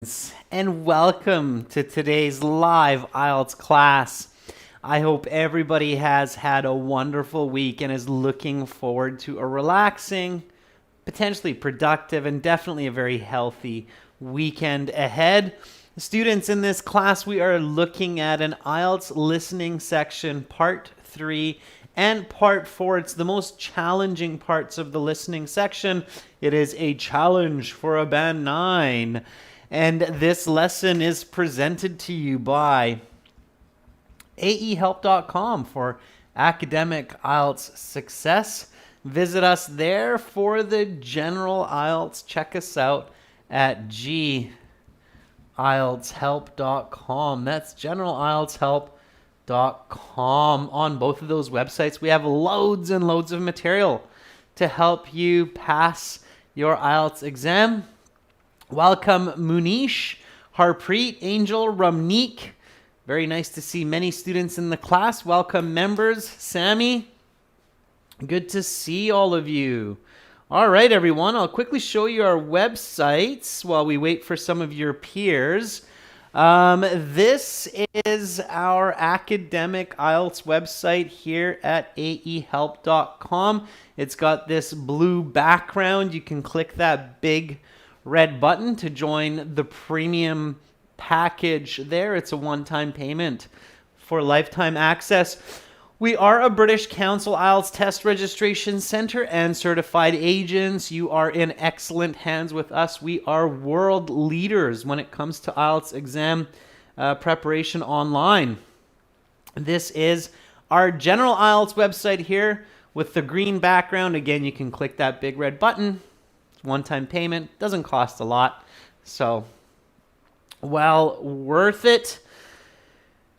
And welcome to today's live IELTS class. I hope everybody has had a wonderful week and is looking forward to a relaxing, potentially productive, and definitely a very healthy weekend ahead. Students, in this class, we are looking at an IELTS listening section, part 3 and part 4. It's the most challenging parts of the listening section. It is a challenge for a band 9. And this lesson is presented to you by aehelp.com for academic IELTS success. Visit us there for the general IELTS. Check us out at IELTShelp.com. That's generalieltshelp.com. On both of those websites, we have loads and loads of material to help you pass your IELTS exam. Welcome Munish, Harpreet, Angel, Ramneek. Very nice to see many students in the class. Welcome members, Sammy. Good to see all of you. All right, everyone, I'll quickly show you our websites while we wait for some of your peers. This is our academic IELTS website here at aehelp.com. It's got this blue background. You can click that big red button to join the premium package there. It's a one-time payment for lifetime access. We are a British Council IELTS test registration center and certified agents. You are in excellent hands with us. We are world leaders when it comes to IELTS exam preparation online. This is our general IELTS website here with the green background. Again, you can click that big red button. One-time payment, doesn't cost a lot, so well worth it.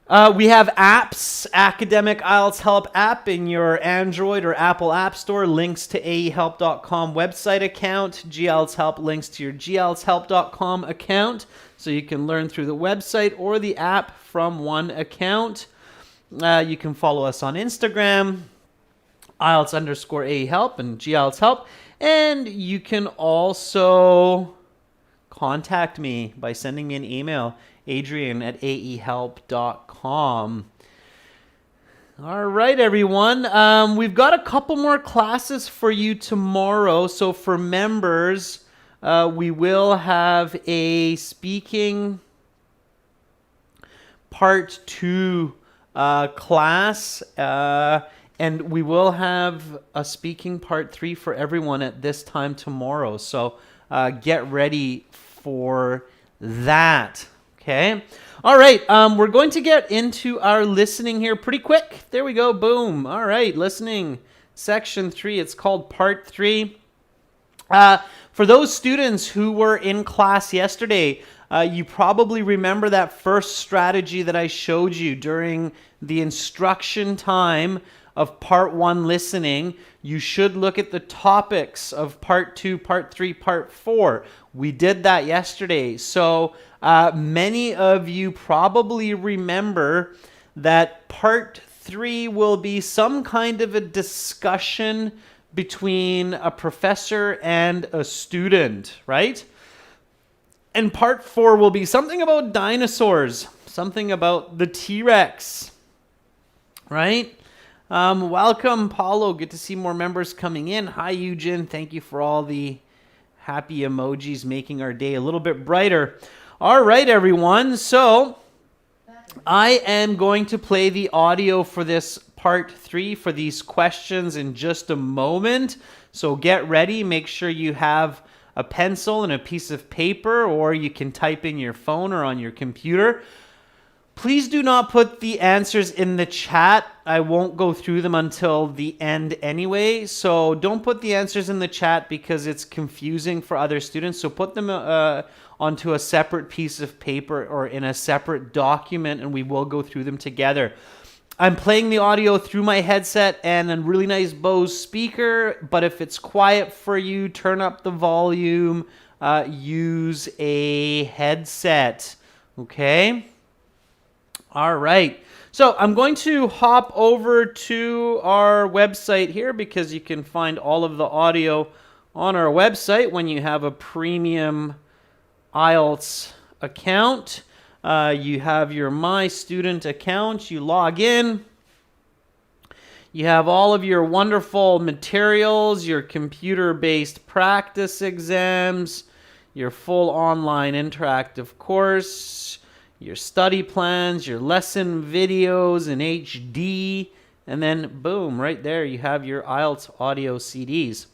We have apps, Academic IELTS Help app in your Android or Apple App Store, links to aehelp.com website account, GIELTS Help links to your GIELTShelp.com account, so you can learn through the website or the app from one account. You can follow us on Instagram, IELTS_AEhelp and GIELTS Help. And you can also contact me by sending me an email, adrian@aehelp.com. All right, everyone. We've got a couple more classes for you tomorrow. So for members, we will have a speaking part 2 class. And we will have a speaking part 3 for everyone at this time tomorrow. So get ready for that. Okay. All right. We're going to get into our listening here pretty quick. There we go. Boom. All right. Listening section 3. It's called part 3. For those students who were in class yesterday, you probably remember that first strategy that I showed you during the instruction time of part 1 listening. You should look at the topics of part 2, part 3, part 4. We did that yesterday. So many of you probably remember that part 3 will be some kind of a discussion between a professor and a student, right? And part 4 will be something about dinosaurs, something about the T-Rex, right? Welcome, Paulo. Good to see more members coming in. Hi, Eugen. Thank you for all the happy emojis making our day a little bit brighter. All right, everyone. So I am going to play the audio for this part 3 for these questions in just a moment. So get ready. Make sure you have a pencil and a piece of paper, or you can type in your phone or on your computer. Please do not put the answers in the chat. I won't go through them until the end anyway. So don't put the answers in the chat because it's confusing for other students. So put them onto a separate piece of paper or in a separate document, and we will go through them together. I'm playing the audio through my headset and a really nice Bose speaker, but if it's quiet for you, turn up the volume, use a headset, okay? All right, so I'm going to hop over to our website here because you can find all of the audio on our website when you have a premium IELTS account. You have your My Student account. You log in. You have all of your wonderful materials, your computer-based practice exams, your full online interactive course, your study plans, your lesson videos in HD, and then boom, right there you have your IELTS audio CDs.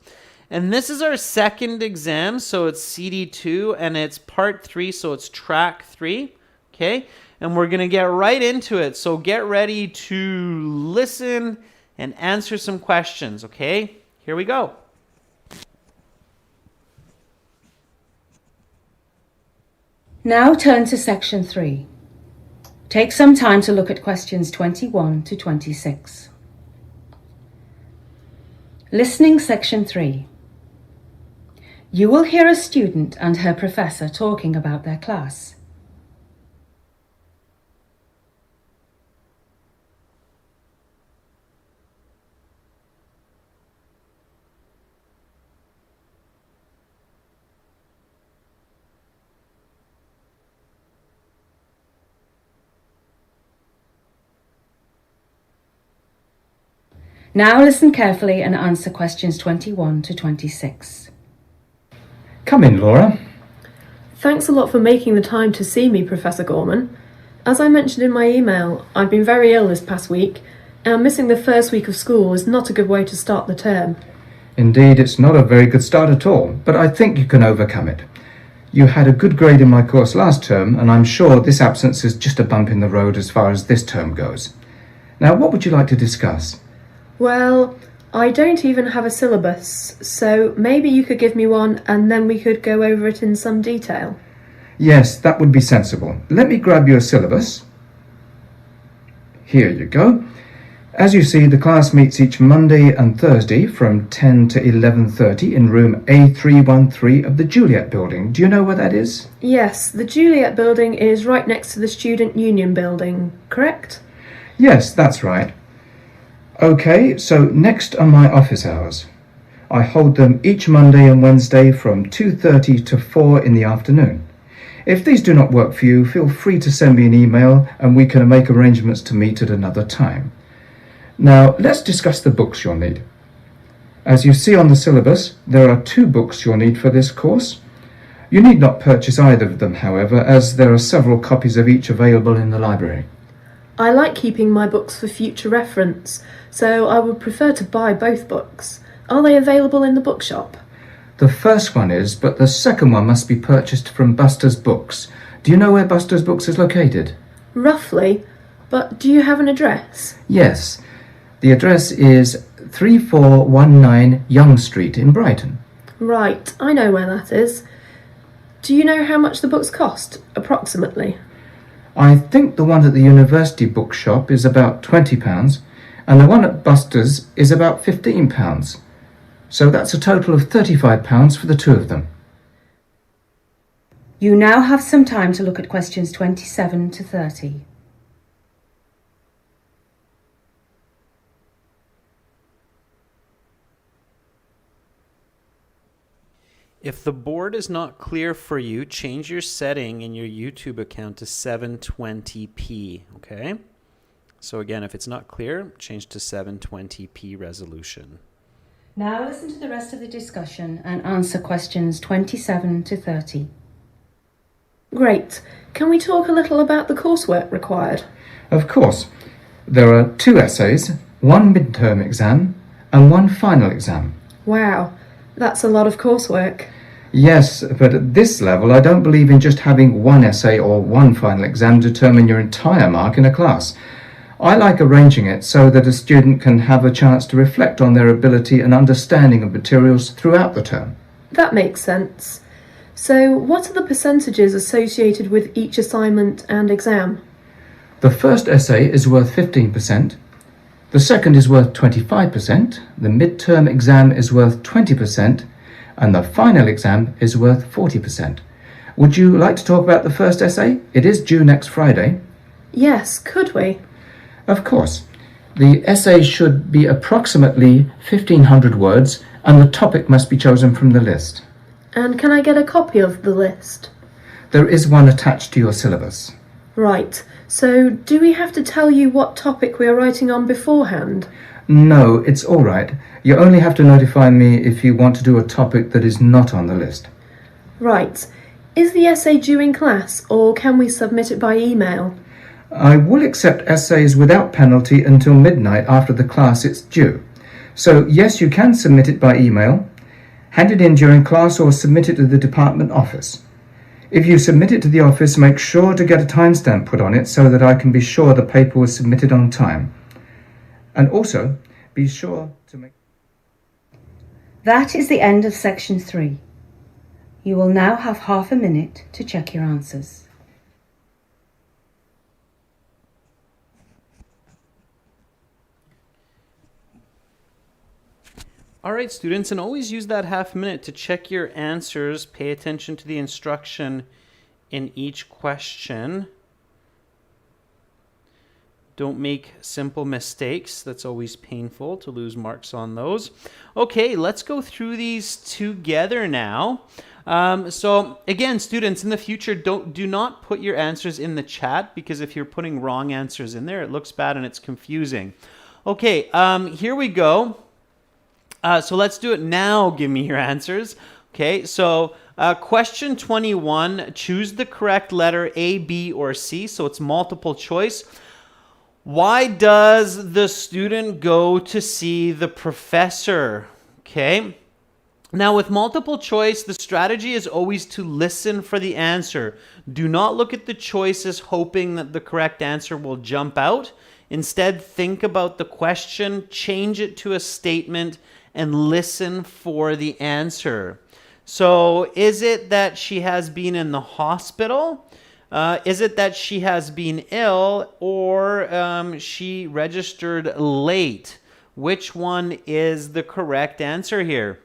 And this is our second exam, so it's CD2, and it's part 3, so it's track 3, okay? And we're going to get right into it, so get ready to listen and answer some questions, okay? Here we go. Now turn to section 3. Take some time to look at questions 21 to 26. Listening section 3. You will hear a student and her professor talking about their class. Now listen carefully and answer questions 21 to 26. Come in, Laura. Thanks a lot for making the time to see me, Professor Gorman. As I mentioned in my email, I've been very ill this past week, and missing the first week of school is not a good way to start the term. Indeed, it's not a very good start at all, but I think you can overcome it. You had a good grade in my course last term, and I'm sure this absence is just a bump in the road as far as this term goes. Now, what would you like to discuss? Well, I don't even have a syllabus, so maybe you could give me one and then we could go over it in some detail. Yes, that would be sensible. Let me grab your syllabus. Here you go. As you see, the class meets each Monday and Thursday from 10 to 11:30 in room A313 of the Juliet building. Do you know where that is? Yes, the Juliet building is right next to the Student Union building, correct? Yes, that's right. Okay, so next are my office hours. I hold them each Monday and Wednesday from 2:30 to 4 in the afternoon. If these do not work for you, feel free to send me an email and we can make arrangements to meet at another time. Now, let's discuss the books you'll need. As you see on the syllabus, there are 2 books you'll need for this course. You need not purchase either of them, however, as there are several copies of each available in the library. I like keeping my books for future reference, so I would prefer to buy both books. Are they available in the bookshop? The first one is, but the second one must be purchased from Buster's Books. Do you know where Buster's Books is located? Roughly, but do you have an address? Yes. The address is 3419 Young Street in Brighton. Right, I know where that is. Do you know how much the books cost, approximately? I think the one at the university bookshop is about £20 and the one at Buster's is about £15. So that's a total of £35 for the 2 of them. You now have some time to look at questions 27 to 30. If the board is not clear for you, change your setting in your YouTube account to 720p, okay? So again, if it's not clear, change to 720p resolution. Now listen to the rest of the discussion and answer questions 27 to 30. Great. Can we talk a little about the coursework required? Of course. There are 2 essays, 1 midterm exam and 1 final exam. Wow, that's a lot of coursework. Yes, but at this level I don't believe in just having 1 essay or 1 final exam determine your entire mark in a class. I like arranging it so that a student can have a chance to reflect on their ability and understanding of materials throughout the term. That makes sense. So what are the percentages associated with each assignment and exam? The first essay is worth 15%, the second is worth 25%, the midterm exam is worth 20%, and the final exam is worth 40%. Would you like to talk about the first essay? It is due next Friday. Yes, could we? Of course. The essay should be approximately 1,500 words and the topic must be chosen from the list. And can I get a copy of the list? There is one attached to your syllabus. Right, so do we have to tell you what topic we are writing on beforehand? No, it's all right. You only have to notify me if you want to do a topic that is not on the list. Right. Is the essay due in class, or can we submit it by email? I will accept essays without penalty until midnight after the class it's due. So yes, you can submit it by email, hand it in during class, or submit it to the department office. If you submit it to the office, make sure to get a timestamp put on it so that I can be sure the paper was submitted on time. And also, be sure to make... That is the end of section 3. You will now have half a minute to check your answers. All right, students, and always use that half minute to check your answers. Pay attention to the instruction in each question. Don't make simple mistakes. That's always painful to lose marks on those. Okay, let's go through these together now. So again, students, in the future, do not put your answers in the chat, because if you're putting wrong answers in there, it looks bad and it's confusing. Okay, here we go. So let's do it now. Give me your answers. Okay, so question 21, choose the correct letter A, B, or C. So it's multiple choice. Why does the student go to see the professor? Okay. Now with multiple choice, the strategy is always to listen for the answer. Do not look at the choices hoping that the correct answer will jump out. Instead, think about the question, change it to a statement, and listen for the answer. So is it that she has been in the hospital? Is it that she has been ill, or she registered late? Which one is the correct answer here?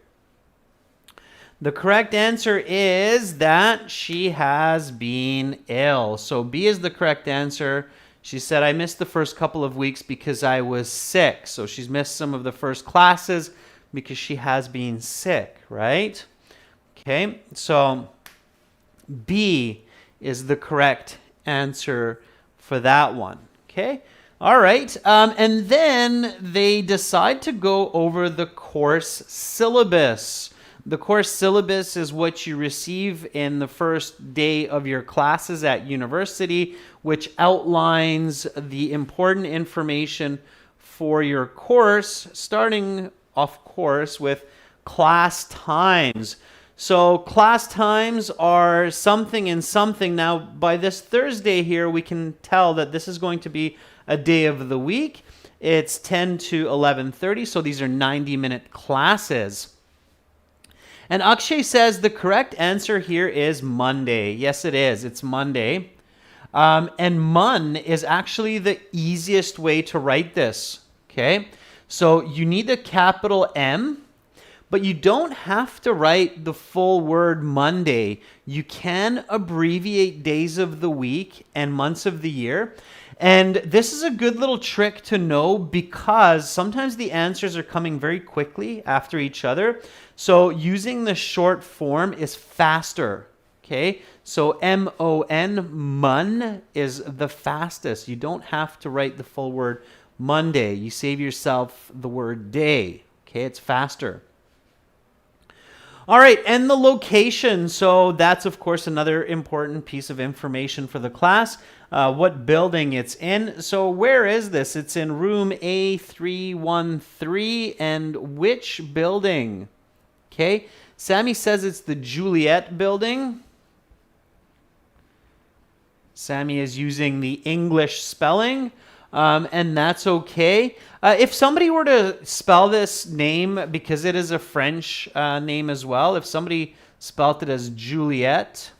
The correct answer is that she has been ill. So B is the correct answer. She said, I missed the first couple of weeks because I was sick. So she's missed some of the first classes because she has been sick, right? Okay, so B is the correct answer for that one. Okay, all right. And then they decide to go over the course syllabus. The course syllabus is what you receive in the first day of your classes at university, which outlines the important information for your course, starting, of course, with class times. So class times are something and something. Now, by this Thursday here, we can tell that this is going to be a day of the week. It's 10 to 11:30, so these are 90-minute classes. And Akshay says the correct answer here is Monday. Yes, it is. It's Monday. And Mon is actually the easiest way to write this. Okay, so you need a capital M, but you don't have to write the full word Monday. You can abbreviate days of the week and months of the year. And this is a good little trick to know, because sometimes the answers are coming very quickly after each other. So using the short form is faster. Okay, so M-O-N, Mun, is the fastest. You don't have to write the full word Monday. You save yourself the word day. Okay, it's faster. All right, and the location. So that's, of course, another important piece of information for the class. What building it's in. So where is this? It's in room A313. And which building? Okay, Sammy says it's the Juliet building. Sammy is using the English spelling, and that's okay. If somebody were to spell this name, because it is a French name as well, if somebody spelt it as Juliet,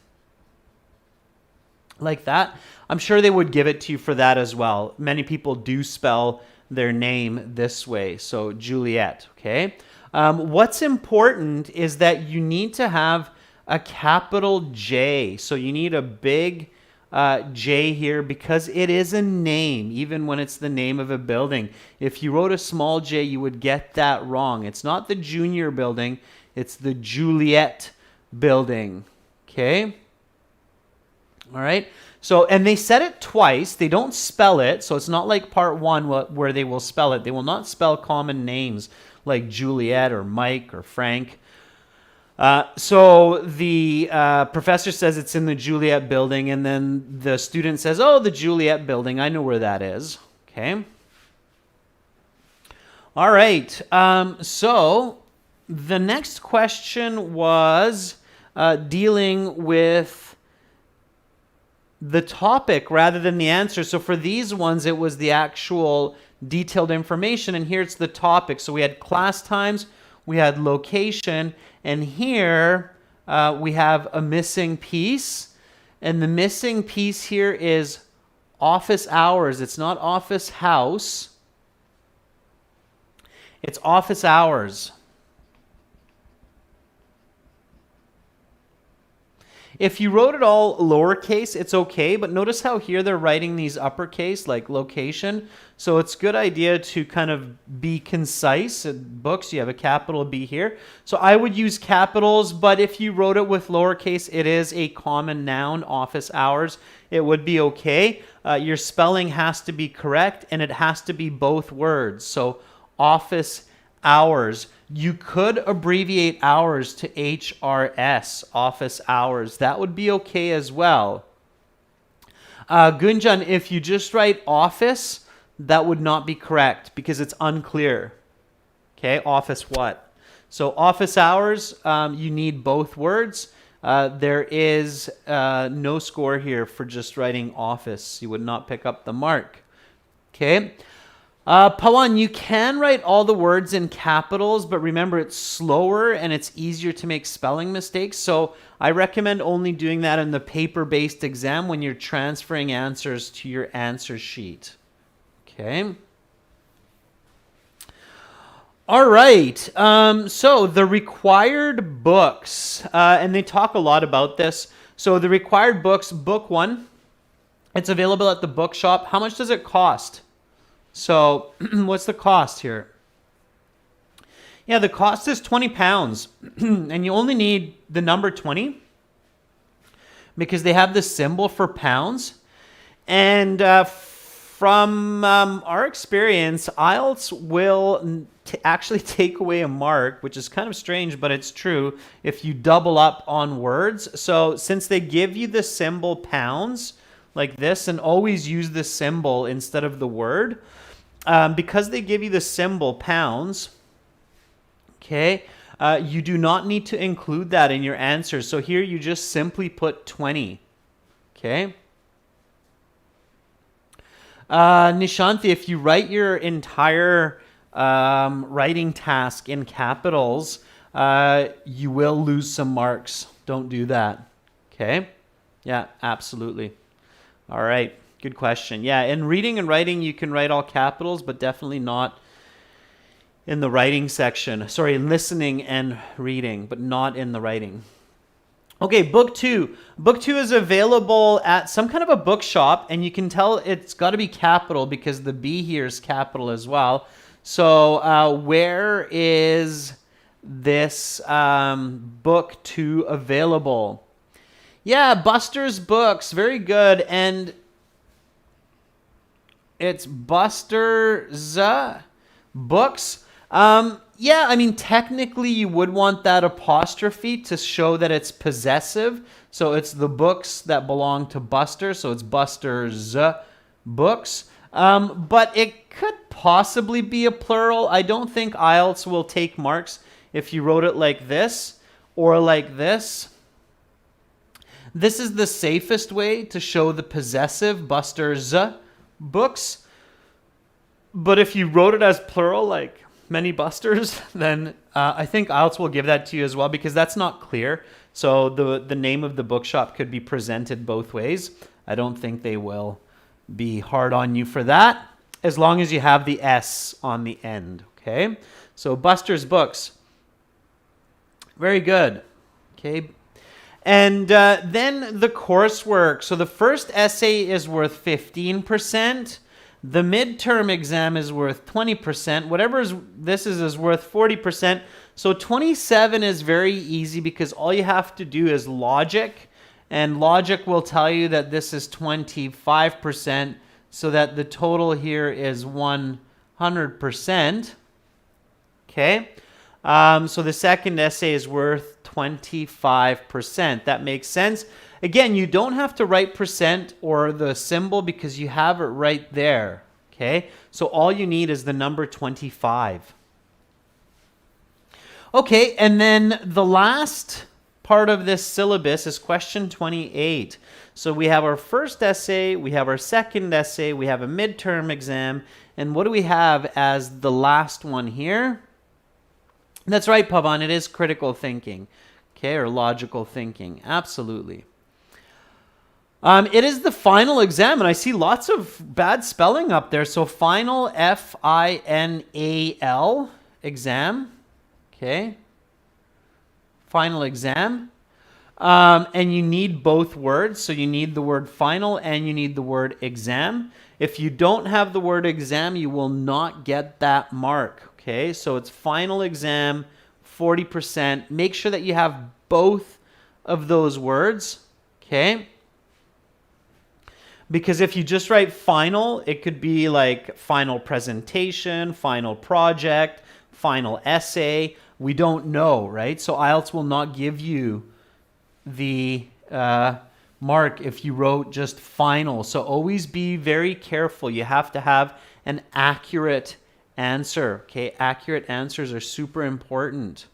like that, I'm sure they would give it to you for that as well. Many people do spell their name this way, so Juliet, okay? What's important is that you need to have a capital J. So you need a big J here, because it is a name, even when it's the name of a building. If you wrote a small J, you would get that wrong. It's not the Junior building, it's the Juliet building, okay? All right. So, and they said it twice. They don't spell it. So it's not like part one where they will spell it. They will not spell common names like Juliet or Mike or Frank. So the professor says it's in the Juliet building, and then the student says, oh, the Juliet building. I know where that is. Okay. All right. So the next question was dealing with the topic rather than the answer. So for these ones, it was the actual detailed information, and here it's the topic. So we had class times, we had location, and here we have a missing piece, and the missing piece here is office hours. It's not office house. It's office hours. If you wrote it all lowercase, it's okay, but notice how here they're writing these uppercase, like location. So it's a good idea to kind of be concise. In books, you have a capital B here. So I would use capitals, but if you wrote it with lowercase, it is a common noun, office hours. It would be okay. Your spelling has to be correct, and it has to be both words. So office hours. You could abbreviate hours to HRS, office hours. That would be okay as well. Gunjan, if you just write office, that would not be correct because it's unclear. Okay, office what? So office hours, you need both words. There is no score here for just writing office. You would not pick up the mark. Okay. Pawan, you can write all the words in capitals, but remember it's slower and it's easier to make spelling mistakes. So I recommend only doing that in the paper-based exam when you're transferring answers to your answer sheet. Okay. All right. So the required books, and they talk a lot about this. So the required books, book 1, it's available at the bookshop. How much does it cost? So what's the cost here? Yeah, the cost is £20, and you only need the number 20 because they have the symbol for pounds. And from our experience, IELTS will actually take away a mark, which is kind of strange, but it's true, if you double up on words. So since they give you the symbol pounds like this, and always use the symbol instead of the word, because they give you the symbol pounds, okay, you do not need to include that in your answer. So here you just simply put 20, okay? Nishanti, if you write your entire writing task in capitals, you will lose some marks. Don't do that, okay? Yeah, absolutely. All right. Good question. Yeah, in reading and writing, you can write all capitals, but definitely not in the writing section. Sorry, listening and reading, but not in the writing. Okay, book 2. Book 2 is available at some kind of a bookshop, and you can tell it's got to be capital because the B here is capital as well. So where is this book 2 available? Yeah, Buster's Books. Very good. And it's Buster's Books. Yeah, I mean, technically you would want that apostrophe to show that it's possessive. So it's the books that belong to Buster. So it's Buster's Books. But it could possibly be a plural. I don't think IELTS will take marks if you wrote it like this or like this. This is the safest way to show the possessive, Buster's Books. But if you wrote it as plural, like many Busters, then I think IELTS will give that to you as well because that's not clear. So the name of the bookshop could be presented both ways. I don't think they will be hard on you for that as long as you have the S on the end, okay? So Buster's Books. Very good, okay? And then the coursework. So the first essay is worth 15%. The midterm exam is worth 20%. Whatever this is worth 40%. So 27 is very easy because all you have to do is logic And logic will tell you that this is 25%, so that the total here is 100%. Okay? So the second essay is worth 25%. That makes sense. Again, you don't have to write percent or the symbol because you have it right there. Okay? So all you need is the number 25. Okay, and then the last part of this syllabus is question 28. So we have our first essay, we have our second essay, we have a midterm exam, and what do we have as the last one here? That's right, Pavan, it is critical thinking, okay, or logical thinking, absolutely. It is the final exam, and I see lots of bad spelling up there. So final, F-I-N-A-L, exam, okay, final exam. And you need both words. So you need the word final and you need the word exam. If you don't have the word exam, you will not get that mark. Okay, so it's final exam, 40%. Make sure that you have both of those words. Okay. Because if you just write final, it could be like final presentation, final project, final essay. We don't know, right? So IELTS will not give you the mark if you wrote just final. So always be very careful. You have to have an accurate answer. Okay, accurate answers are super important.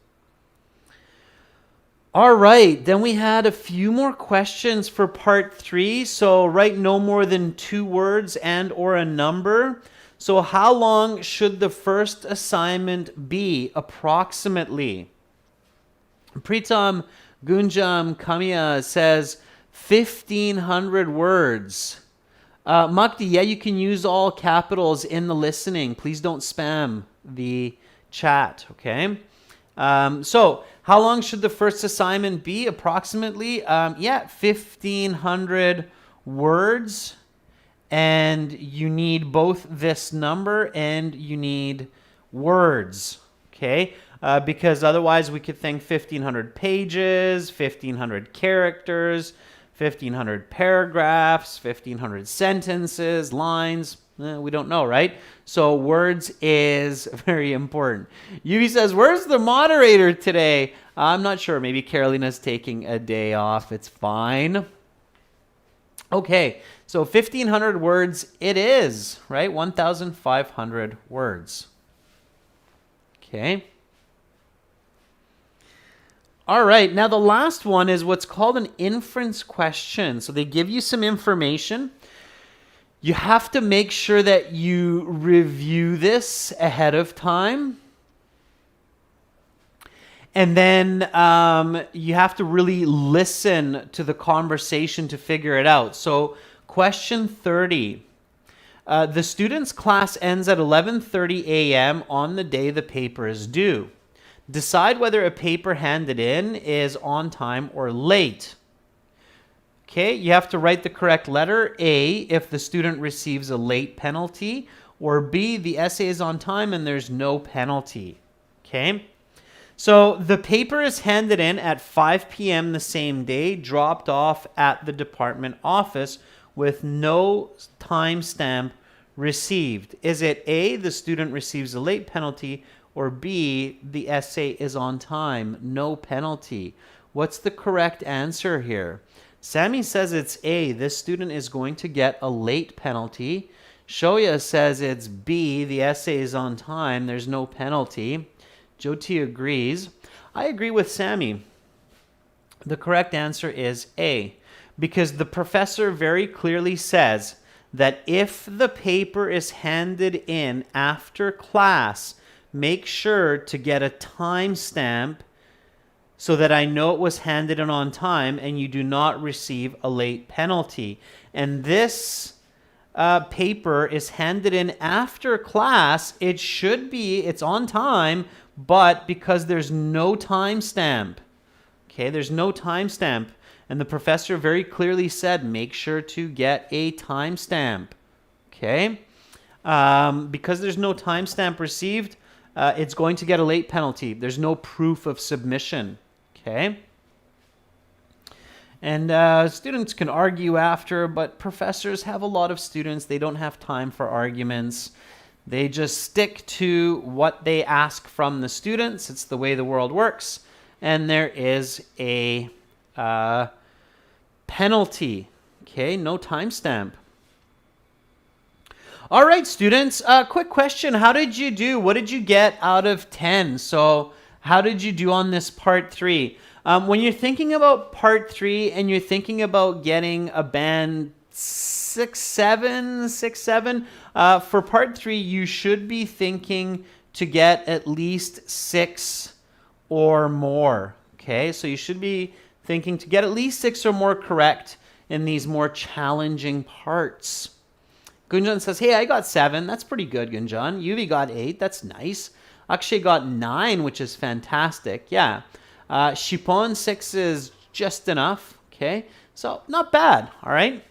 All right, then we had a few more questions for part 3. So write no more than 2 words and or a number. So how long should the first assignment be approximately? Pritam Gunjam Kamia says 1,500 words. Makdi, yeah, you can use all capitals in the listening. Please don't spam the chat, okay? So how long should the first assignment be approximately? 1,500 words. And you need both this number and you need words, okay? Because otherwise we could think 1,500 pages, 1,500 characters, 1,500 paragraphs, 1,500 sentences, lines. We don't know, right? So words is very important. Yuvi says, where's the moderator today? I'm not sure. Maybe Carolina's taking a day off. It's fine. Okay, so 1,500 words it is, right? 1,500 words. Okay. All right, now the last one is what's called an inference question. So they give you some information. You have to make sure that you review this ahead of time. And then you have to really listen to the conversation to figure it out. So question 30. The student's class ends at 11:30 a.m. on the day the paper is due. Decide whether a paper handed in is on time or late. Okay, you have to write the correct letter. A, if the student receives a late penalty, or B, the essay is on time and there's no penalty. Okay, so the paper is handed in at 5 p.m. the same day, dropped off at the department office with no timestamp received. Is it A, the student receives a late penalty, or B, the essay is on time, no penalty? What's the correct answer here? Sammy says it's A, this student is going to get a late penalty. Shoya says it's B, the essay is on time, there's no penalty. Jyoti agrees. I agree with Sammy. The correct answer is A, because the professor very clearly says that if the paper is handed in after class, make sure to get a timestamp so that I know it was handed in on time and you do not receive a late penalty. And this paper is handed in after class. It should be, it's on time, but because there's no timestamp, okay, there's no timestamp. And the professor very clearly said, make sure to get a timestamp, okay? Because there's no timestamp received, it's going to get a late penalty. There's no proof of submission, okay? And students can argue after, but professors have a lot of students. They don't have time for arguments. They just stick to what they ask from the students. It's the way the world works. And there is a penalty. Okay, no timestamp. All right, students, quick question. How did you do? What did you get out of 10? So how did you do on this part 3? When you're thinking about part 3 and you're thinking about getting a band 6, 7, for part 3, you should be thinking to get at least 6 or more. Okay, so you should be thinking to get at least 6 or more correct in these more challenging parts. Gunjan says, hey, I got 7. That's pretty good, Gunjan. Yuvi got 8. That's nice. Akshay got 9, which is fantastic. Yeah. Shipon 6 is just enough. Okay. So not bad. All right.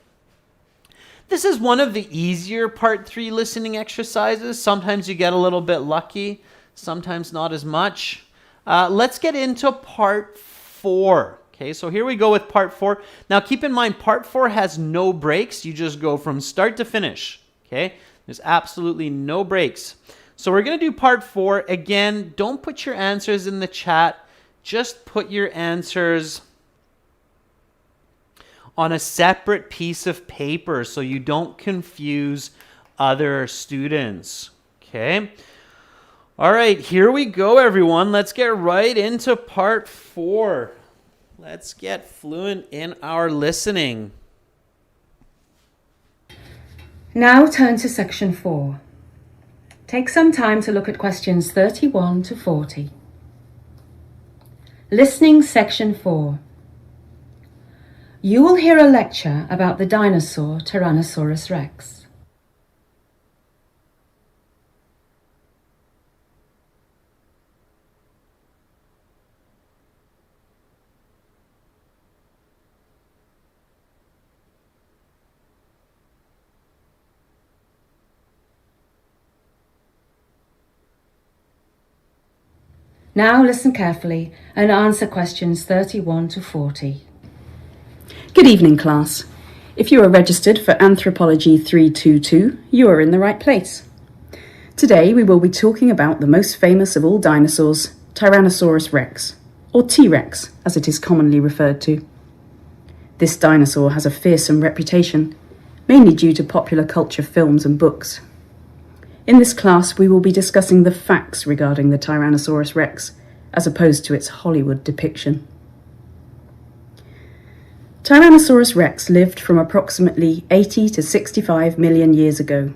This is one of the easier part 3 listening exercises. Sometimes you get a little bit lucky. Sometimes not as much. Let's get into part 4. Okay, so here we go with part 4. Now keep in mind, part 4 has no breaks. You just go from start to finish. Okay, there's absolutely no breaks. So we're going to do part 4. Again, don't put your answers in the chat. Just put your answers on a separate piece of paper so you don't confuse other students. Okay. All right, here we go, everyone. Let's get right into part 4. Let's get fluent in our listening. Now turn to section 4. Take some time to look at questions 31 to 40. Listening section 4. You will hear a lecture about the dinosaur Tyrannosaurus rex. Now listen carefully and answer questions 31 to 40. Good evening, class. If you are registered for Anthropology 322, you are in the right place. Today we will be talking about the most famous of all dinosaurs, Tyrannosaurus rex, or T-Rex as it is commonly referred to. This dinosaur has a fearsome reputation, mainly due to popular culture films and books. In this class, we will be discussing the facts regarding the Tyrannosaurus rex, as opposed to its Hollywood depiction. Tyrannosaurus rex lived from approximately 80 to 65 million years ago.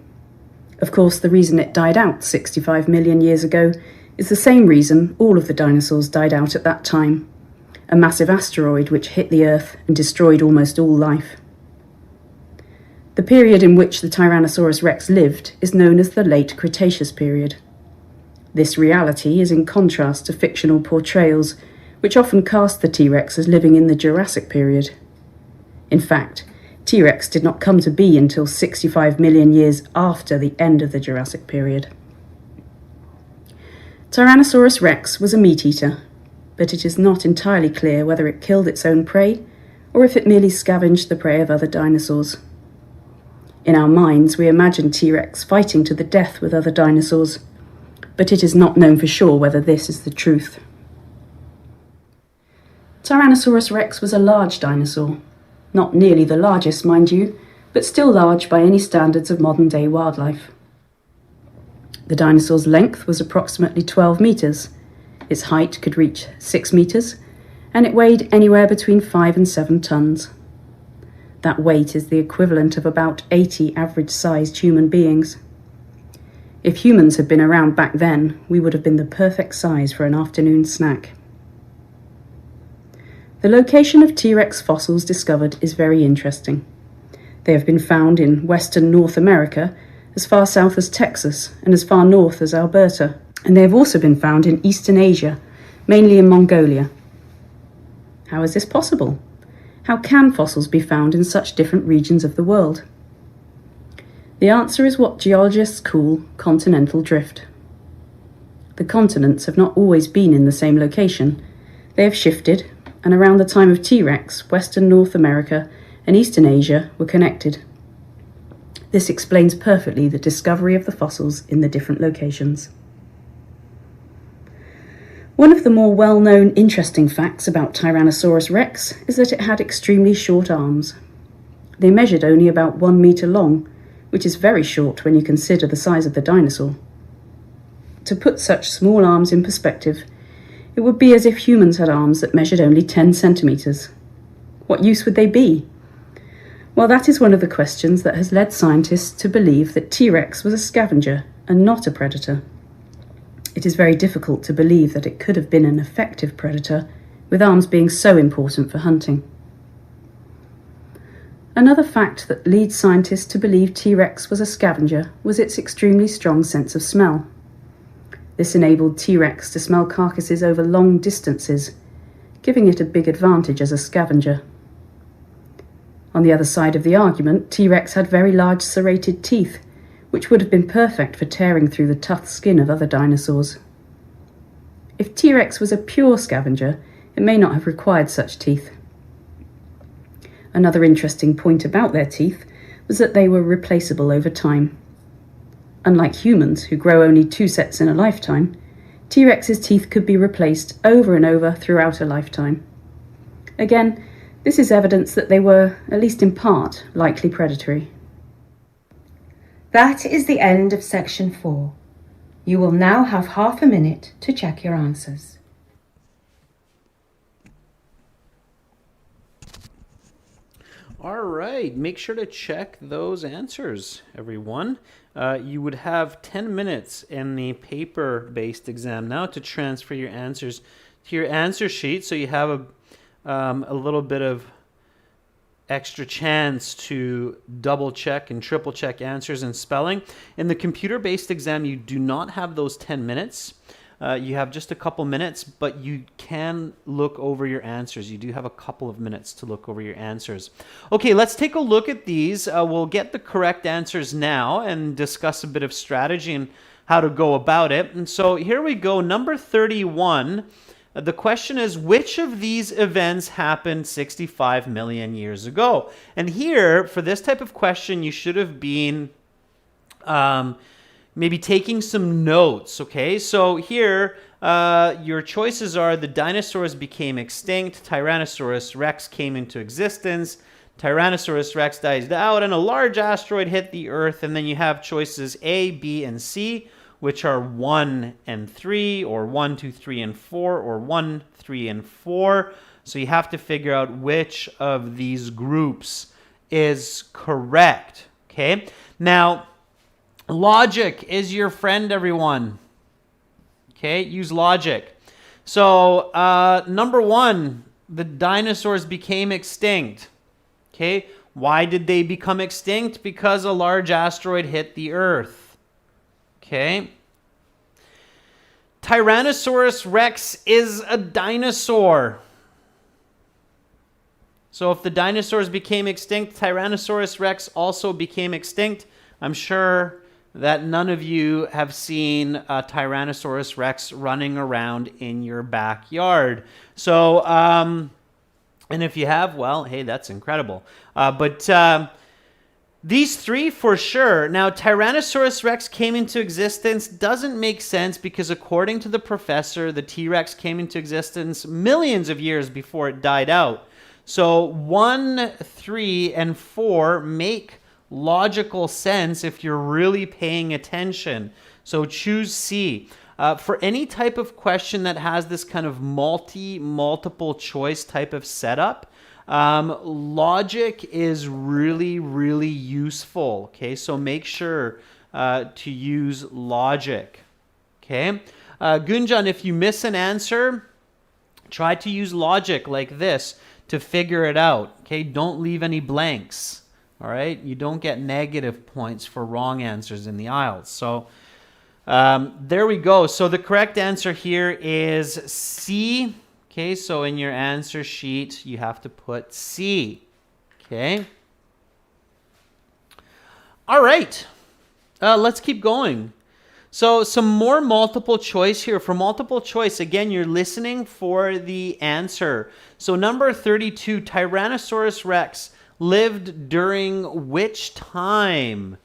Of course, the reason it died out 65 million years ago is the same reason all of the dinosaurs died out at that time: a massive asteroid which hit the Earth and destroyed almost all life. The period in which the Tyrannosaurus rex lived is known as the Late Cretaceous period. This reality is in contrast to fictional portrayals, which often cast the T-Rex as living in the Jurassic period. In fact, T-Rex did not come to be until 65 million years after the end of the Jurassic period. Tyrannosaurus rex was a meat-eater, but it is not entirely clear whether it killed its own prey or if it merely scavenged the prey of other dinosaurs. In our minds, we imagine T-Rex fighting to the death with other dinosaurs, but it is not known for sure whether this is the truth. Tyrannosaurus rex was a large dinosaur, not nearly the largest, mind you, but still large by any standards of modern-day wildlife. The dinosaur's length was approximately 12 meters, its height could reach 6 meters, and it weighed anywhere between 5 and 7 tons. That weight is the equivalent of about 80 average-sized human beings. If humans had been around back then, we would have been the perfect size for an afternoon snack. The location of T-Rex fossils discovered is very interesting. They have been found in western North America, as far south as Texas and as far north as Alberta, and they have also been found in eastern Asia, mainly in Mongolia. How is this possible? How can fossils be found in such different regions of the world? The answer is what geologists call continental drift. The continents have not always been in the same location. They have shifted, and around the time of T-Rex, Western North America and Eastern Asia were connected. This explains perfectly the discovery of the fossils in the different locations. One of the more well-known interesting facts about Tyrannosaurus rex is that it had extremely short arms. They measured only about 1 meter long, which is very short when you consider the size of the dinosaur. To put such small arms in perspective, it would be as if humans had arms that measured only 10 centimeters. What use would they be? Well, that is one of the questions that has led scientists to believe that T-Rex was a scavenger and not a predator. It is very difficult to believe that it could have been an effective predator, with arms being so important for hunting. Another fact that leads scientists to believe T-Rex was a scavenger was its extremely strong sense of smell. This enabled T-Rex to smell carcasses over long distances, giving it a big advantage as a scavenger. On the other side of the argument, T-Rex had very large serrated teeth, which would have been perfect for tearing through the tough skin of other dinosaurs. If T-Rex was a pure scavenger, it may not have required such teeth. Another interesting point about their teeth was that they were replaceable over time. Unlike humans, who grow only 2 sets in a lifetime, T-Rex's teeth could be replaced over and over throughout a lifetime. Again, this is evidence that they were, at least in part, likely predatory. That is the end of section 4. You will now have half a minute to check your answers. All right, make sure to check those answers, everyone. You would have 10 minutes in the paper-based exam now to transfer your answers to your answer sheet, so you have a little bit of extra chance to double check and triple check answers and spelling. In the computer-based exam, you do not have those 10 minutes. You have just a couple minutes, but you can look over your answers. You do have a couple of minutes to look over your answers. Okay, let's take a look at these. We'll get the correct answers now and discuss a bit of strategy and how to go about it. And so here we go, number 31. The question is, which of these events happened 65 million years ago? And here, for this type of question, you should have been maybe taking some notes, okay? So here, your choices are: the dinosaurs became extinct, Tyrannosaurus rex came into existence, Tyrannosaurus rex died out, and a large asteroid hit the Earth. And then you have choices A, B, and C, which are 1 and 3, or 1, 2, 3, and 4, or 1, 3, and 4. So you have to figure out which of these groups is correct, okay? Now, logic is your friend, everyone. Okay, use logic. So, number 1, the dinosaurs became extinct. Okay, why did they become extinct? Because a large asteroid hit the Earth. Okay. Tyrannosaurus rex is a dinosaur. So if the dinosaurs became extinct, Tyrannosaurus rex also became extinct. I'm sure that none of you have seen a Tyrannosaurus rex running around in your backyard. So, and if you have, well, hey, that's incredible. These 3 for sure. Now, Tyrannosaurus rex came into existence doesn't make sense because according to the professor, the T-Rex came into existence millions of years before it died out. So 1, 3, and 4 make logical sense if you're really paying attention. So choose C. For any type of question that has this kind of multiple choice type of setup, logic is really, really useful. Okay, so make sure to use logic. Okay, Gunjan, if you miss an answer, try to use logic like this to figure it out. Okay, don't leave any blanks. All right, you don't get negative points for wrong answers in the IELTS. So there we go. So the correct answer here is C. Okay, so in your answer sheet, you have to put C. Okay. All right. Let's keep going. So some more multiple choice here. For multiple choice, again, you're listening for the answer. So number 32, Tyrannosaurus Rex lived during which time?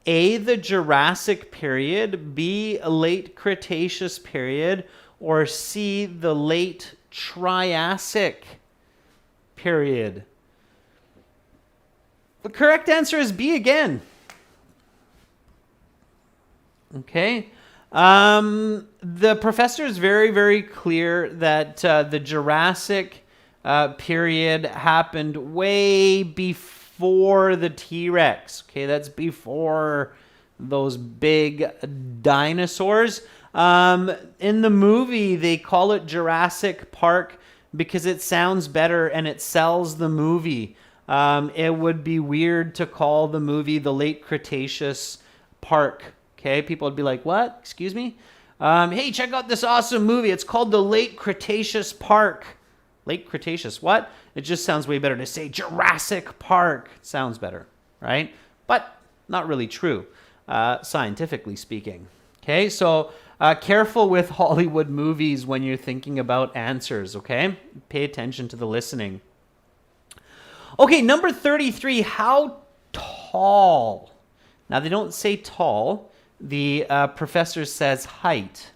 A, the Jurassic period, B, late Cretaceous period, or C, the late Triassic period. The correct answer is B again. Okay. The professor is very, very clear that the Jurassic period happened way before the T-Rex. Okay, that's before those big dinosaurs. In the movie, they call it Jurassic Park because it sounds better and it sells the movie. It would be weird to call the movie the Late Cretaceous Park. Okay, people would be like, what? Excuse me? Hey, check out this awesome movie. It's called The Late Cretaceous Park. Late Cretaceous, what? It just sounds way better to say Jurassic Park. It sounds better, right? But not really true, scientifically speaking. Okay, so careful with Hollywood movies when you're thinking about answers, okay? Pay attention to the listening. Okay, number 33, how tall? Now, they don't say tall. The professor says height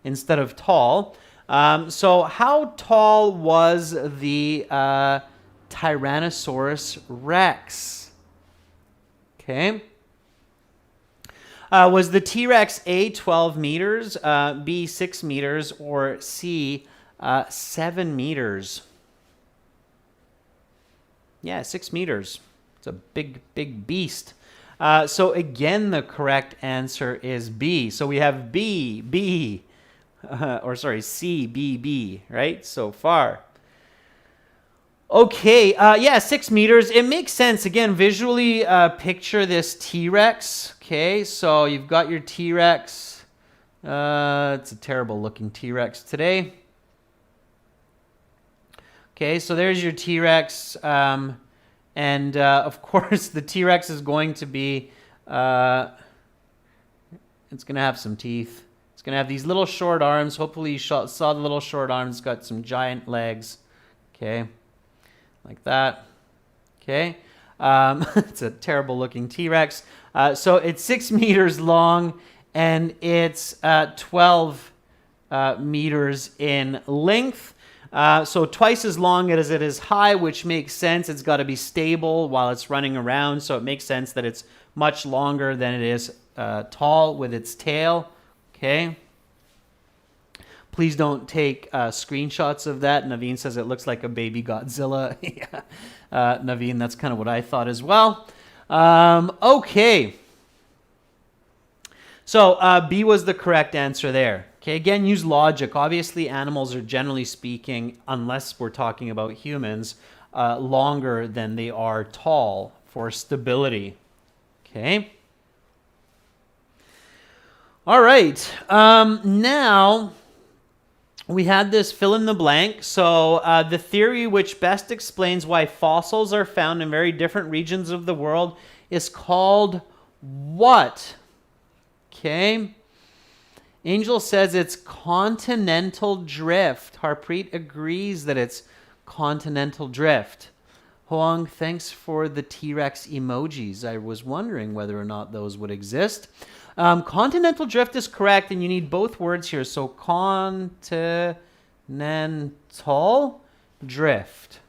instead of tall. So how tall was the Tyrannosaurus Rex? Okay. Was the T-Rex A, 12 meters, B, 6 meters, or C, 7 meters? Yeah, 6 meters. It's a big, big beast. So again, the correct answer is B. So we have C, B, B, right? So far. Okay, yeah, 6 meters. It makes sense. Again, visually picture this T-Rex. Okay, so you've got your T-Rex. It's a terrible looking T-Rex today. Okay, so there's your T-Rex. And of course, the T-Rex is going to be, it's going to have some teeth. It's going to have these little short arms. Hopefully you saw the little short arms. It's got some giant legs. Okay, like that. Okay, it's a terrible looking T-Rex. So it's 6 meters long and it's 12 meters in length. So twice as long as it is high, which makes sense. It's got to be stable while it's running around. So it makes sense that it's much longer than it is tall with its tail. Okay. Please don't take screenshots of that. Naveen says it looks like a baby Godzilla. Yeah. Naveen, that's kind of what I thought as well. Okay. So B was the correct answer there. Okay, again, use logic. Obviously, animals are generally speaking, unless we're talking about humans, longer than they are tall for stability. Okay. All right. Now, we had this fill in the blank. So the theory which best explains why fossils are found in very different regions of the world is called what? Okay. Angel says it's continental drift. Harpreet agrees that it's continental drift. Hoang, thanks for the T-Rex emojis. I was wondering whether or not those would exist. Continental drift is correct, and you need both words here. So continental drift.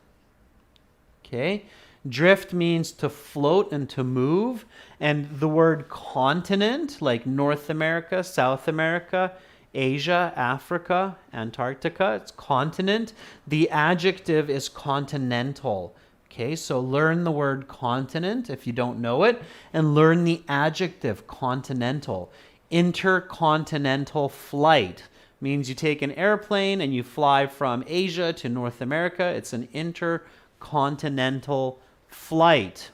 Okay. Drift means to float and to move. And the word continent, like North America, South America, Asia, Africa, Antarctica, it's continent. The adjective is continental. Okay, so learn the word continent if you don't know it, and learn the adjective continental. Intercontinental flight means you take an airplane and you fly from Asia to North America. It's an intercontinental flight.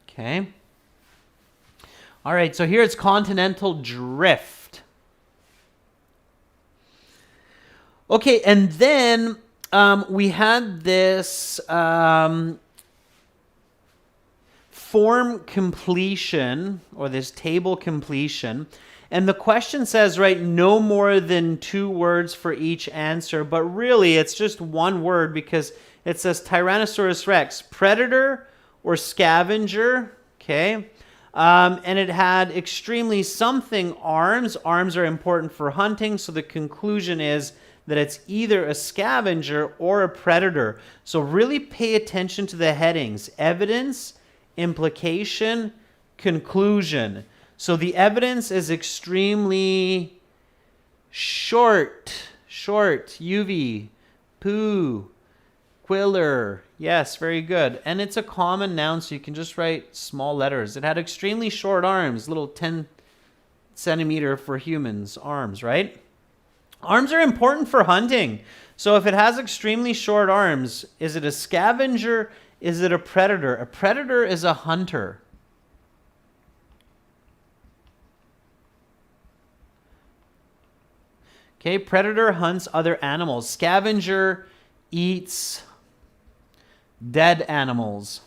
Okay. All right, so here it's continental drift. Okay, and then form completion, or this table completion. And the question says, right, no more than 2 words for each answer. But really, it's just 1 word because it says Tyrannosaurus Rex, predator or scavenger, okay? And it had extremely something arms. Arms are important for hunting, so the conclusion is that it's either a scavenger or a predator. So really pay attention to the headings: evidence, implication, conclusion. So the evidence is extremely short, UV, poo, quiller. Yes, very good. And it's a common noun, so you can just write small letters. It had extremely short arms, little 10 centimeter for humans arms, right? Arms are important for hunting. So if it has extremely short arms, is it a scavenger? Is it a predator? A predator is a hunter. Okay, predator hunts other animals. Scavenger eats dead animals.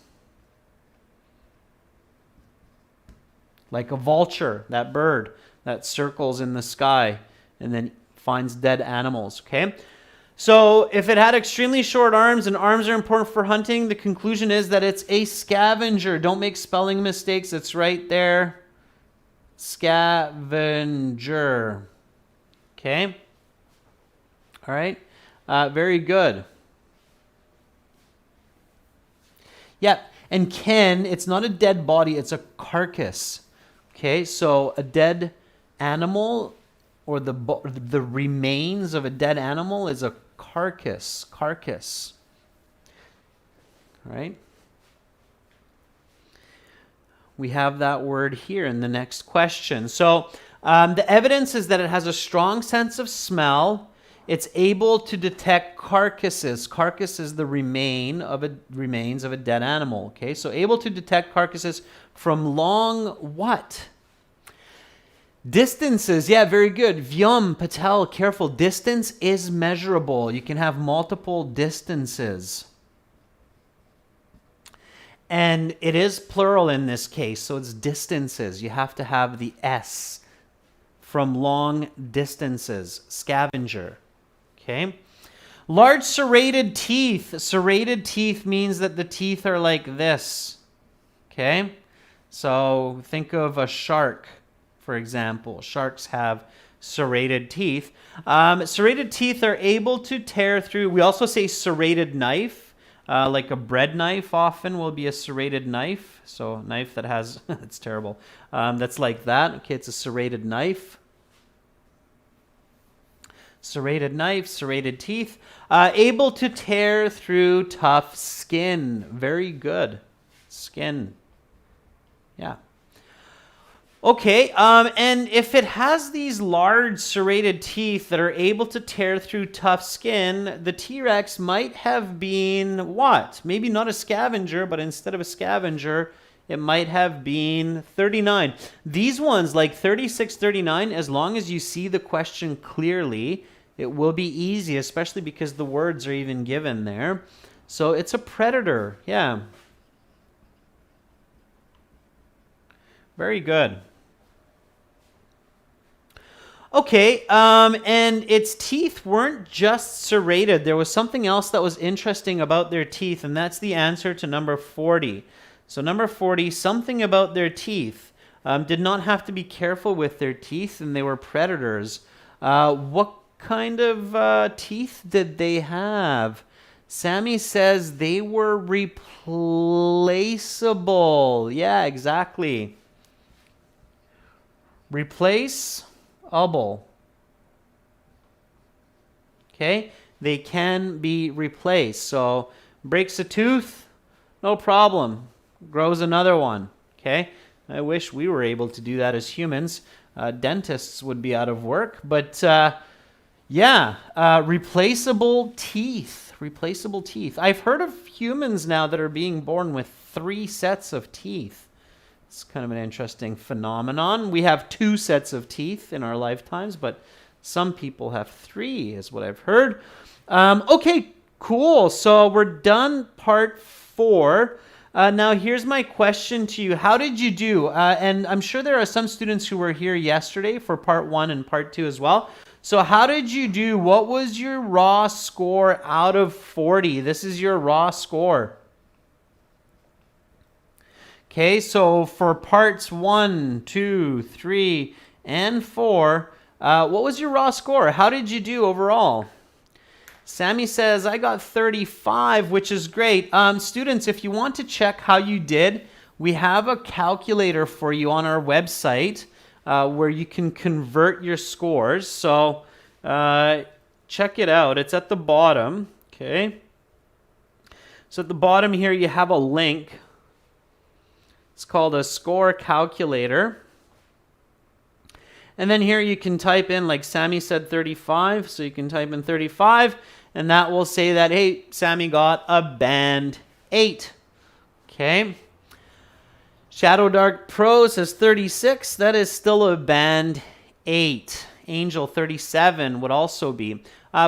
Like a vulture, that bird that circles in the sky and then finds dead animals, okay? So if it had extremely short arms, and arms are important for hunting, the conclusion is that it's a scavenger. Don't make spelling mistakes. It's right there. Scavenger. Okay? All right? Very good. Yeah, and Ken, it's not a dead body, it's a carcass. Okay, so a dead animal, or the remains of a dead animal, is a carcass. Carcass. All right? We have that word here in the next question. So the evidence is that it has a strong sense of smell. It's able to detect carcasses. Carcass is the remains of a dead animal. Okay, so able to detect carcasses from long what? Distances. Yeah, very good. Vyom, Patel, careful. Distance is measurable. You can have multiple distances. And it is plural in this case, so it's distances. You have to have the S. From long distances. Scavenger. Okay. Large serrated teeth. Serrated teeth means that the teeth are like this. Okay. So think of a shark, for example. Sharks have serrated teeth. Serrated teeth are able to tear through. We also say serrated knife. Like a bread knife often will be a serrated knife. So a knife that has, it's terrible. That's like that. Okay, it's a serrated knife. Serrated knife, serrated teeth. Able to tear through tough skin. Very good. Skin. Yeah. Okay, and if it has these large serrated teeth that are able to tear through tough skin, the T-Rex might have been what? Maybe not a scavenger, but instead of a scavenger, it might have been 39. These ones, like 36, 39, as long as you see the question clearly, it will be easy, especially because the words are even given there. So it's a predator, yeah. Very good. Okay, and its teeth weren't just serrated. There was something else that was interesting about their teeth, and that's the answer to number 40. So number 40, something about their teeth. Did not have to be careful with their teeth, and they were predators. What kind of teeth did they have? Sammy says they were replaceable. Yeah, exactly. Replaceable. Okay, they can be replaced. So breaks a tooth, no problem. Grows another one. Okay, I wish we were able to do that as humans. Dentists would be out of work, but yeah, replaceable teeth. Replaceable teeth. I've heard of humans now that are being born with 3 sets of teeth. It's kind of an interesting phenomenon. We have 2 sets of teeth in our lifetimes, but some people have 3, is what I've heard. Okay, cool. So we're done part 4. Now, here's my question to you. How did you do? And I'm sure there are some students who were here yesterday for part 1 and part 2 as well. So how did you do? What was your raw score out of 40? This is your raw score. Okay, so for parts 1, 2, 3, and 4, what was your raw score? How did you do overall? Sammy says, I got 35, which is great. Students, if you want to check how you did, we have a calculator for you on our website where you can convert your scores. So check it out. It's at the bottom. Okay. So at the bottom here, you have a link. It's called a score calculator. And then here you can type in, like Sammy said, 35. So you can type in 35, and that will say that, hey, Sammy got a band 8. Okay. Shadow Dark Pro says 36. That is still a band 8. Angel 37 would also be.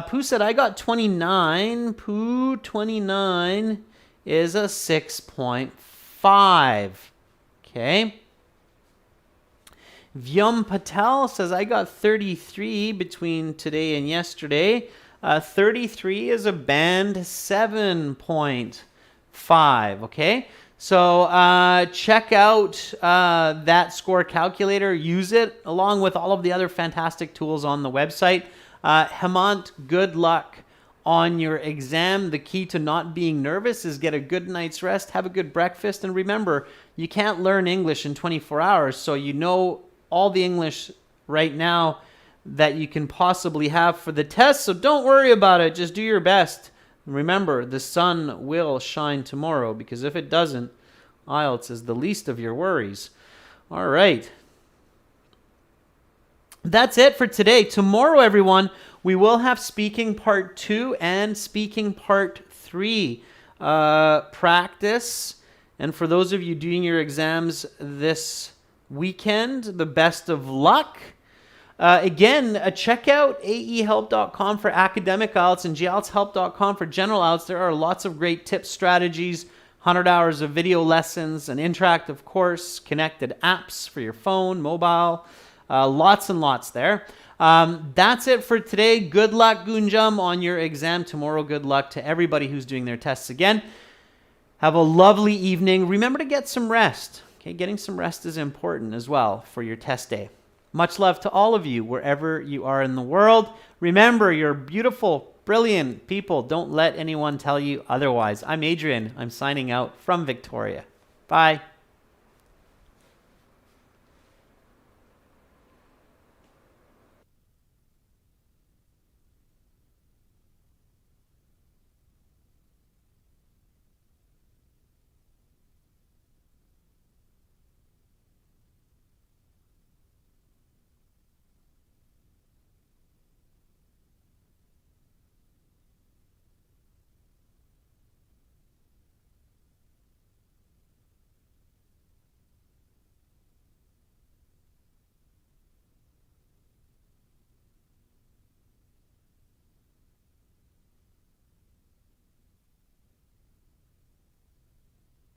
Pooh said, I got 29. Pooh 29 is a 6.5. Okay. Vyom Patel says, I got 33 between today and yesterday. 33 is a band 7.5, okay? So check out that score calculator. Use it along with all of the other fantastic tools on the website. Hemant, good luck on your exam. The key to not being nervous is get a good night's rest, have a good breakfast, and remember, you can't learn English in 24 hours, so you know all the English right now that you can possibly have for the test. So don't worry about it. Just do your best. Remember, the sun will shine tomorrow, because if it doesn't, IELTS is the least of your worries. All right. That's it for today. Tomorrow, everyone, we will have speaking part 2 and speaking part 3 practice. And for those of you doing your exams this weekend, the best of luck. Again, check out aehelp.com for academic IELTS and gieltshelp.com for general IELTS. There are lots of great tips, strategies, 100 hours of video lessons, an interactive course, connected apps for your phone, mobile, lots and lots there. That's it for today. Good luck, Gunjam, on your exam tomorrow. Good luck to everybody who's doing their tests again. Have a lovely evening. Remember to get some rest. Okay, getting some rest is important as well for your test day. Much love to all of you wherever you are in the world. Remember, you're beautiful, brilliant people. Don't let anyone tell you otherwise. I'm Adrian. I'm signing out from Victoria. Bye.